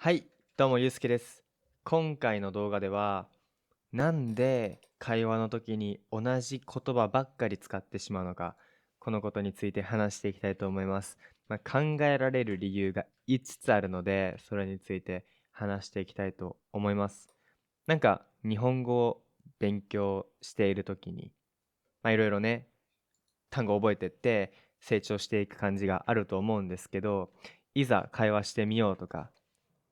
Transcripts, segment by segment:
はい、どうもゆうすけです。今回の動画では、なんで会話の時に同じ言葉ばっかり使ってしまうのか、このことについて話していきたいと思います。考えられる理由が5つあるので、それについて話していきたいと思います。日本語を勉強している時に、いろいろね、単語を覚えてって成長していく感じがあると思うんですけど、いざ会話してみようとか、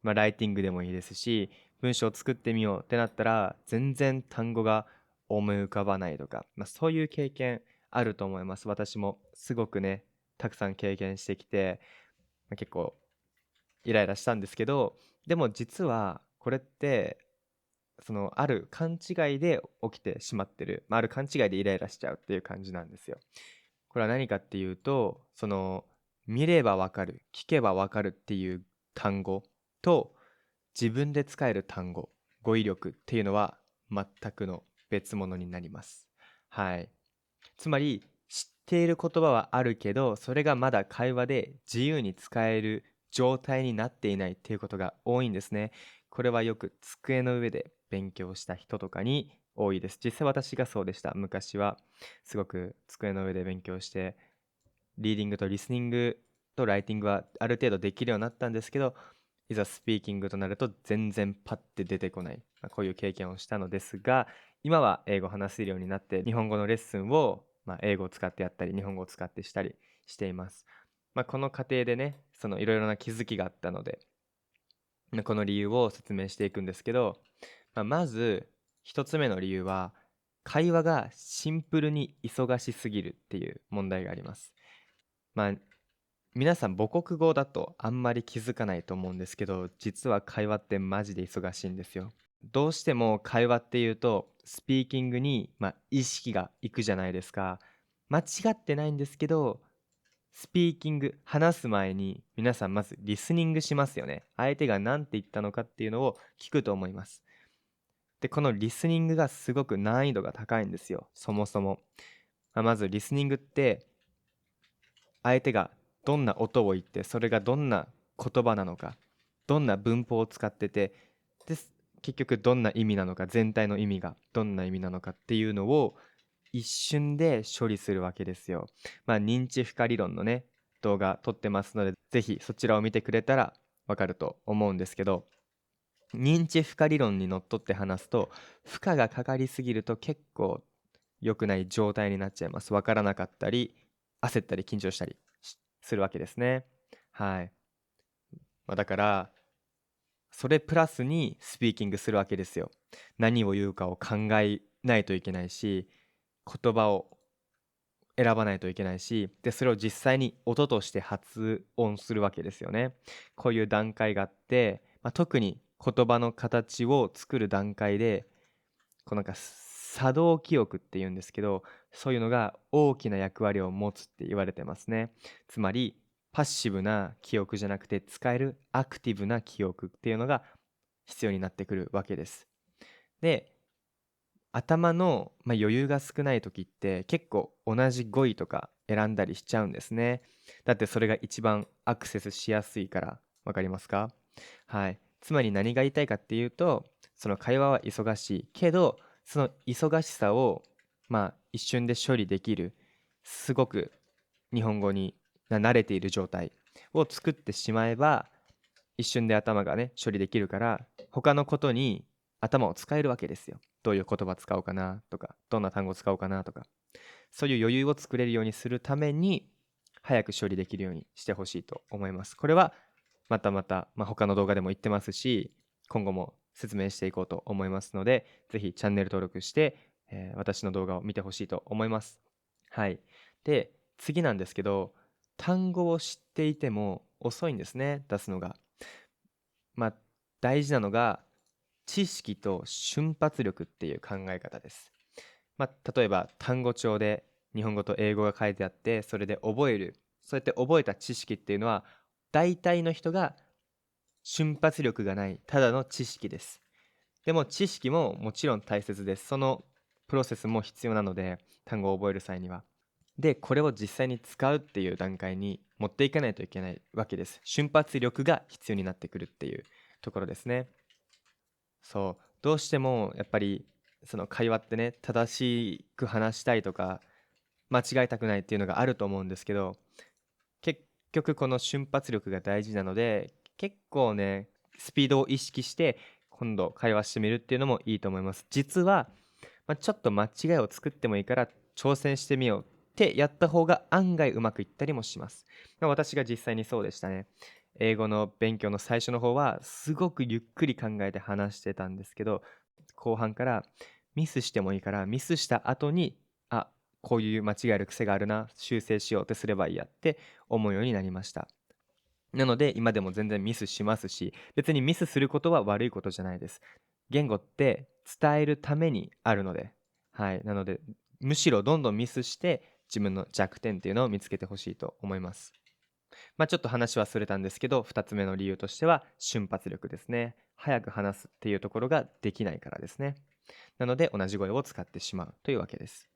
ライティングでもいいですし、文章を作ってみようってなったら、全然単語が思い浮かばないとか、そういう経験あると思います。私もすごくね、たくさん経験してきて、結構イライラしたんですけど、でも実はこれって、ある勘違いで起きてしまってる、ある勘違いでイライラしちゃうっていう感じなんですよ。これは何かっていうと、見ればわかる、聞けばわかるっていう単語と、自分で使える単語、語彙力っていうのは全くの別物になります。はい。つまり、知っている言葉はあるけど、それがまだ会話で自由に使える状態になっていないっていうことが多いんですね。これはよく机の上で勉強した人とかに多いです。実際私がそうでした。昔はすごく机の上で勉強して、リーディングとリスニングとライティングはある程度できるようになったんですけど、いざスピーキングとなると全然パッて出てこない、こういう経験をしたのですが、今は英語を話せるようになって日本語のレッスンを、英語を使ってやったり日本語を使ってしたりしています。この過程でね、いろいろな気づきがあったので、この理由を説明していくんですけど、まず一つ目の理由は、会話がシンプルに忙しすぎるっていう問題があります。まあ皆さん母国語だとあんまり気づかないと思うんですけど、実は会話ってマジで忙しいんですよ。どうしても会話っていうと、スピーキングに、意識がいくじゃないですか。間違ってないんですけど、スピーキング、話す前に皆さんまずリスニングしますよね。相手が何て言ったのかっていうのを聞くと思います。で、このリスニングがすごく難易度が高いんですよ、そもそも。まずリスニングって相手がどんな音を言って、それがどんな言葉なのか、どんな文法を使ってて、で、結局どんな意味なのか、全体の意味がどんな意味なのかっていうのを一瞬で処理するわけですよ。認知負荷理論のね、動画撮ってますので、ぜひそちらを見てくれたらわかると思うんですけど、認知負荷理論にのっとって話すと、負荷がかかりすぎると結構良くない状態になっちゃいます。わからなかったり、焦ったり緊張したりするわけですね。はい。だから、それプラスにスピーキングするわけですよ。何を言うかを考えないといけないし、言葉を選ばないといけないし、で、それを実際に音として発音するわけですよね。こういう段階があって、特に言葉の形を作る段階で、作動記憶っていうんですけど、そういうのが大きな役割を持つって言われてますね。つまり、パッシブな記憶じゃなくて、使えるアクティブな記憶っていうのが必要になってくるわけです。で、頭の、余裕が少ない時って結構同じ語彙とか選んだりしちゃうんですね。だってそれが一番アクセスしやすいから、わかりますか？はい。つまり何が言いたいかっていうと、その会話は忙しいけど、その忙しさを、一瞬で処理できる、すごく日本語に慣れている状態を作ってしまえば、一瞬で頭がね、処理できるから、他のことに頭を使えるわけですよ。どういう言葉使おうかなとか、どんな単語使おうかなとか、そういう余裕を作れるようにするために、早く処理できるようにしてほしいと思います。これは、また、他の動画でも言ってますし、今後も説明していこうと思いますので、ぜひチャンネル登録して、私の動画を見てほしいと思います。はい。で、次なんですけど、単語を知っていても遅いんですね、出すのが。まあ、大事なのが、知識と瞬発力っていう考え方です。例えば単語帳で日本語と英語が書いてあって、それで覚える。そうやって覚えた知識っていうのは、大体の人が瞬発力がないただの知識です。でも知識ももちろん大切です。そのプロセスも必要なので、単語を覚える際には。で、これを実際に使うっていう段階に持っていかないといけないわけです。瞬発力が必要になってくるっていうところですね。そう、どうしてもやっぱりその会話ってね、正しく話したいとか、間違えたくないっていうのがあると思うんですけど、結局この瞬発力が大事なので、結構ね、スピードを意識して今度会話してみるっていうのもいいと思います。実は、ちょっと間違いを作ってもいいから挑戦してみようってやった方が案外うまくいったりもします。私が実際にそうでしたね。英語の勉強の最初の方はすごくゆっくり考えて話してたんですけど、後半からミスしてもいいからミスした後に、あ、こういう間違える癖があるな、修正しようってすればいいやって思うようになりました。なので今でも全然ミスしますし、別にミスすることは悪いことじゃないです。言語って伝えるためにあるので、はい。なので、むしろどんどんミスして自分の弱点っていうのを見つけてほしいと思います。ちょっと話はそれたんですけど、2つ目の理由としては瞬発力ですね。早く話すっていうところができないからですね。なので同じ声を使ってしまうというわけです。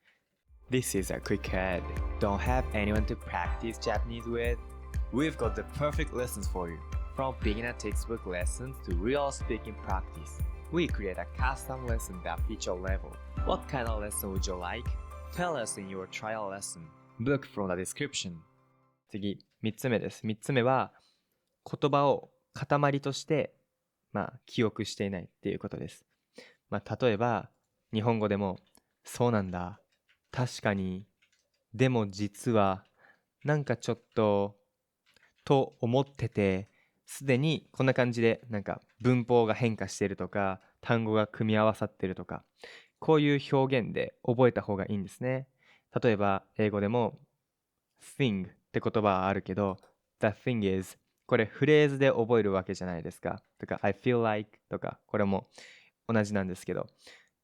This is a quick ad. Don't have anyone to practice Japanese with? We've got the perfect lessons for you. From beginner textbook lessons to real speaking practice, we create a custom lesson that fits your level. What kind of lesson would you like? Tell us in your trial lesson. Book from the description. 次、3つ目です。3つ目は言葉を塊として、記憶していないっていうことです。例えば日本語でもそうなんだ、確かに、でも実は、なんかちょっとと思ってて、すでにこんな感じでなんか文法が変化しているとか、単語が組み合わさっているとか、こういう表現で覚えた方がいいんですね。例えば英語でも thing って言葉はあるけど、the thing is これフレーズで覚えるわけじゃないですか。とか I feel like とか、これも同じなんですけど、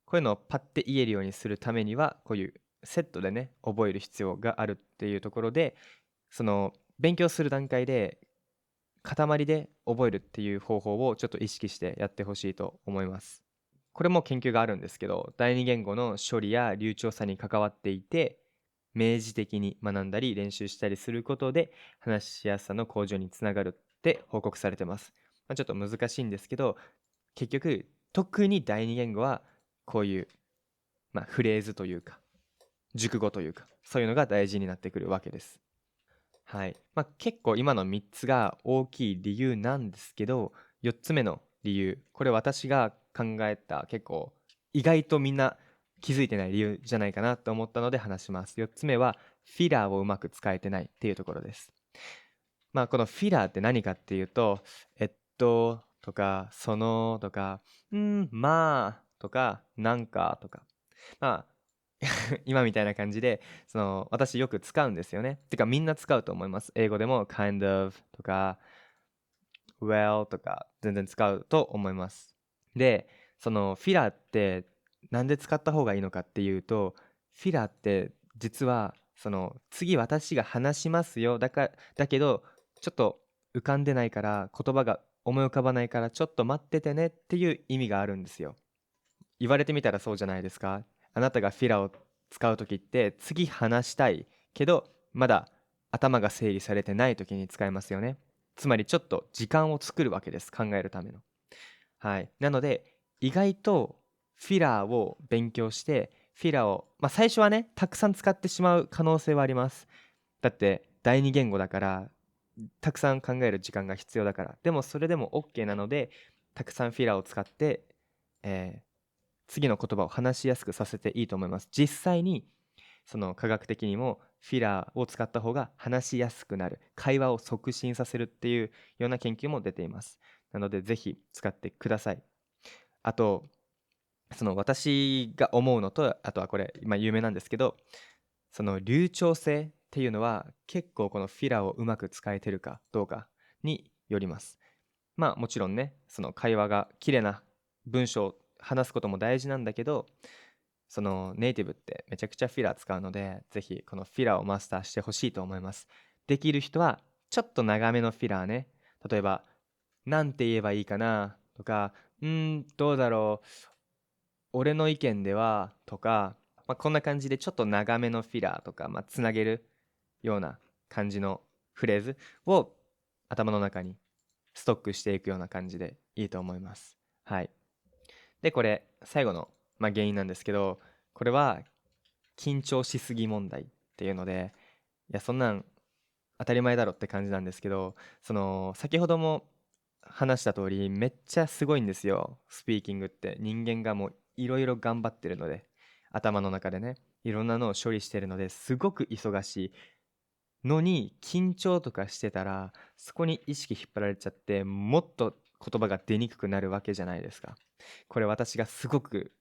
こういうのをパッて言えるようにするためには、こういうセットでね、覚える必要があるっていうところで、その勉強する段階で塊で覚えるっていう方法をちょっと意識してやってほしいと思います。これも研究があるんですけど、第二言語の処理や流暢さに関わっていて、明示的に学んだり練習したりすることで話しやすさの向上につながるって報告されてます。ちょっと難しいんですけど、結局特に第二言語はこういう、フレーズというか熟語というか、そういうのが大事になってくるわけです。はい。結構今の3つが大きい理由なんですけど、4つ目の理由、これ私が考えた結構意外とみんな気づいてない理由じゃないかなと思ったので話します。4つ目はフィラーをうまく使えてないっていうところです。このフィラーって何かっていうと、とか、そのとか、とか、なんかとか。まあ、今みたいな感じで、私よく使うんですよね。てかみんな使うと思います。英語でも kind of とか well とか全然使うと思います。で、そのフィラーってなんで使った方がいいのかっていうと、フィラーって実は次私が話しますよ。だけどちょっと浮かんでないから言葉が思い浮かばないからちょっと待っててねっていう意味があるんですよ。言われてみたらそうじゃないですか。あなたがフィラを使う時って次話したいけどまだ頭が整理されてない時に使いますよね。つまりちょっと時間を作るわけです。考えるための。はい。なので意外とフィラーを勉強してフィラーを、最初はねたくさん使ってしまう可能性はあります。だって第二言語だからたくさん考える時間が必要だから。でもそれでも OK なのでたくさんフィラーを使って、次の言葉を話しやすくさせていいと思います。実際にその科学的にもフィラーを使った方が話しやすくなる、会話を促進させるっていうような研究も出ています。なのでぜひ使ってください。あと、その私が思うのと、あとはこれ今有名なんですけど、その流暢性っていうのは結構このフィラーをうまく使えてるかどうかによります。もちろんね、その会話が綺麗な文章を話すことも大事なんだけど、そのネイティブってめちゃくちゃフィラー使うので、ぜひこのフィラーをマスターしてほしいと思います。できる人はちょっと長めのフィラーね。例えば、なんて言えばいいかなとか、どうだろう、俺の意見ではとか、こんな感じでちょっと長めのフィラーとか、つなげるような感じのフレーズを頭の中にストックしていくような感じでいいと思います。はい。で、これ、最後の、原因なんですけど、これは緊張しすぎ問題っていうので、いや、そんなん当たり前だろって感じなんですけど、先ほども話した通り、めっちゃすごいんですよ。スピーキングって。人間がもういろいろ頑張ってるので、頭の中でね、いろんなのを処理してるので、すごく忙しいのに、緊張とかしてたら、そこに意識引っ張られちゃって、もっと言葉が出にくくなるわけじゃないですか。これ私がすごく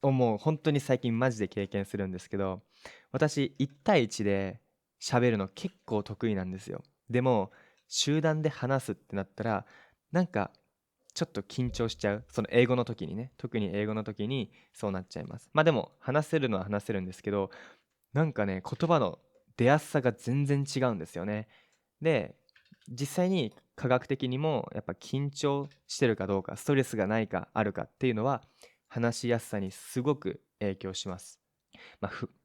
本当に最近マジで経験するんですけど、私1対1で喋るの結構得意なんですよ。でも集団で話すってなったら、なんかちょっと緊張しちゃう。その英語の時にね、特に英語の時にそうなっちゃいます。でも話せるのは話せるんですけど、なんかね、言葉の出やすさが全然違うんですよね。で、実際に科学的にもやっぱ緊張してるかどうか、ストレスがないかあるかっていうのは話しやすさにすごく影響します。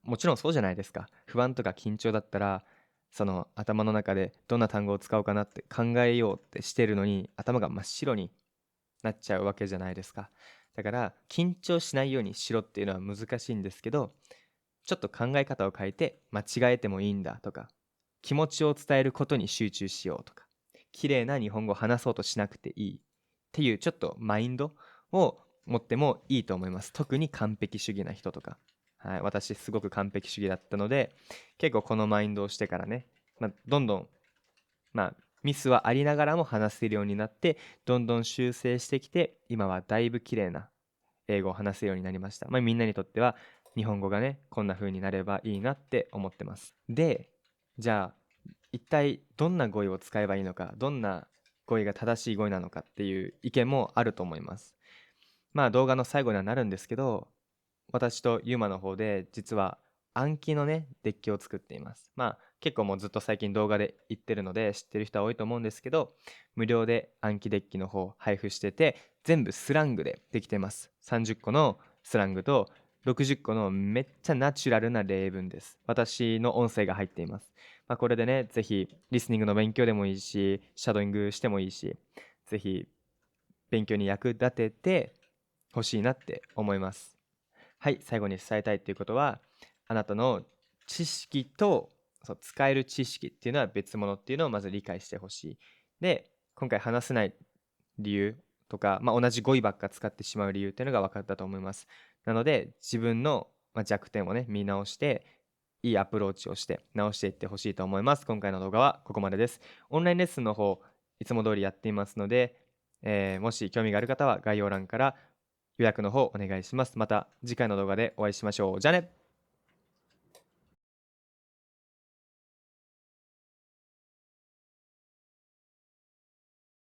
もちろんそうじゃないですか。不安とか緊張だったら、その頭の中でどんな単語を使おうかなって考えようってしてるのに、頭が真っ白になっちゃうわけじゃないですか。だから緊張しないようにしろっていうのは難しいんですけど、ちょっと考え方を変えて間違えてもいいんだとか、気持ちを伝えることに集中しようとか、綺麗な日本語を話そうとしなくていいっていうちょっとマインドを持ってもいいと思います。特に完璧主義な人とか。はい、私すごく完璧主義だったので、結構このマインドをしてからね、どんどん、ミスはありながらも話せるようになって、どんどん修正してきて、今はだいぶ綺麗な英語を話せるようになりました。みんなにとっては日本語がね、こんな風になればいいなって思ってます。で、じゃあ、一体どんな語彙を使えばいいのか、どんな語彙が正しい語彙なのかっていう意見もあると思います。動画の最後にはなるんですけど、私とユーマの方で実は暗記のね、デッキを作っています。結構もうずっと最近動画で言ってるので知ってる人は多いと思うんですけど、無料で暗記デッキの方配布してて、全部スラングでできてます。30個のスラングと60個のめっちゃナチュラルな例文です。私の音声が入っています。これでね、ぜひリスニングの勉強でもいいし、シャドーイングしてもいいし、ぜひ勉強に役立ててほしいなって思います。はい、最後に伝えたいということは、あなたの知識と使える知識っていうのは別物っていうのをまず理解してほしい。で、今回話せない理由とか、同じ語彙ばっか使ってしまう理由っていうのが分かったと思います。なので、自分の弱点をね、見直して、いいアプローチをして直していってほしいと思います。今回の動画はここまでです。オンラインレッスンの方、いつも通りやっていますので、もし興味がある方は概要欄から予約の方お願いします。また次回の動画でお会いしましょう。じゃあね。